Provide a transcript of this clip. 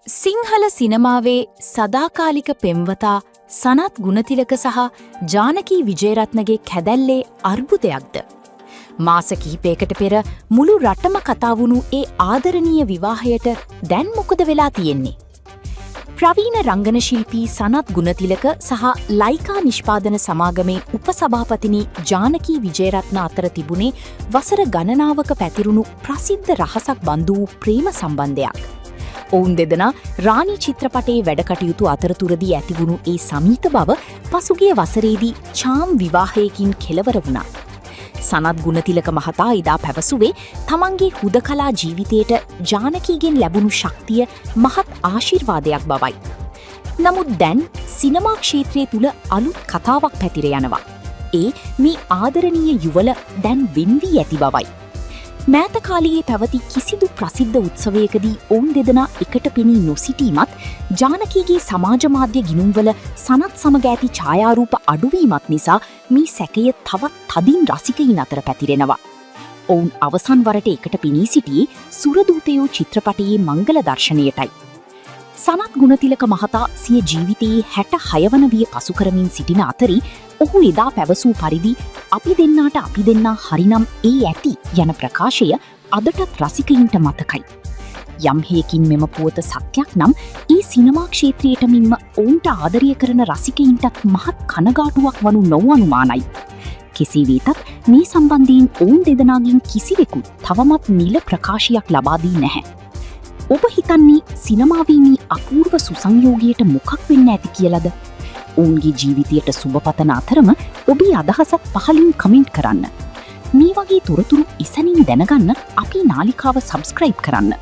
සිංහල සිනමාවේ සදාකාලික පෙම්වතා සනත් ගුණතිලක සහ ජානකී විජේරත්නගේ කැදැල්ලේ අර්බුදයක්ද. මාස කිහිපයකට පෙර මුළු රටම කතාවුණු ඒ ආදරණීය විවාහයට දැන් මොකද වෙලා තියෙන්නේ. ප්‍රවීණ රංගන ශිල්පී සනත් ගුණතිලක සහ ලයිකා නිෂ්පාදන සමාගමේ උපසභාපතිනි ජානකී විජේරත්න අතර තිබුණේ වසර ගණනාවක පැතිරුණු ප්‍රසිද්ධ රහසක් බඳු වූ ප්‍රේම සම්බන්ධයක්. ඔවුන් දෙදෙනා රාණි චිත්‍රපටයේ වැඩකටයුතු අතරතුරදී ඇතිවුණු ඒ සමීත බව පසුගිය වසරේදී චාම් විවාහයකින් කෙලවර වුණා. සනත් ගුණතිලක මහතා එදා පැවසුවේ තමන්ගේ හුදකලා ජීවිතයට ජානකීගෙන් ලැබුණු ශක්තිය මහත් ආශිර්වාදයක් බවයි. නමුත් දැන් සිනමා ක්ෂේත්‍රය තුළ අලුත් කතාවක් පැතිර යනවා. ඒ මේ ආදරණීය යුවළ දැන් වෙන් වී ඇති බවයි. මෑත කාලයේ පැවති කිසිදු ප්‍රසිද්ධ උත්සවයකදී ඔවුන් දෙදෙනා එකට පෙනී නොසිටීමත් ජානකීගේ සමාජ මාධ්‍ය ගිණුම්වල සනත් සමග ඇති ඡායාරූප අඩුවීමත් නිසා මේ සැකය තවත් තදින් රසිකයින් අතර පැතිරෙනවා. ඔවුන් අවසන් වරට එකට පෙනී සිටියේ සුරදූතයෝ චිත්‍රපටයේ මංගල දර්ශනයටයි. සනත් ගුණතිලක මහතා සිය ජීවිතයේ 66 වන විය පසු කරමින් සිටින අතරි ඔහු එදා පැවසූ පරිදි අපි දෙන්නා හරිනම් ඒ ඇති යන ප්‍රකාශය අදටත් රසිකයින්ට මතකයි. යම් හේකින් මෙම පුවත සත්‍යයක් නම් ඒ සිනමා ක්ෂේත්‍රයට මෙන්ම ඔවුන්ට ආදරය කරන රසිකයින්ටත් මහත් කනගාටුවක් වනු නොඅනුමානයි. කෙසේ වෙතත් මේ සම්බන්ධයෙන් ඔවුන් දෙදෙනාගෙන් කිසිවෙකු තවමත් නිල ප්‍රකාශයක් ලබා දී නැහැ. ඔබ හිතන්නේ සිනමාවේ මේ අපූර්ව සුසංයෝගයට මොකක් වෙන්න ඇති කියලාද? ඔවුන්ගේ ජීවිතයට සුබපතන අතරම ඔබේ අදහසත් පහලින් කමෙන්ට් කරන්න. මේ වගේ තොරතුරු ඉසනින් දැනගන්න අපේ නාලිකාව සබ්ස්ක්‍රයිබ් කරන්න.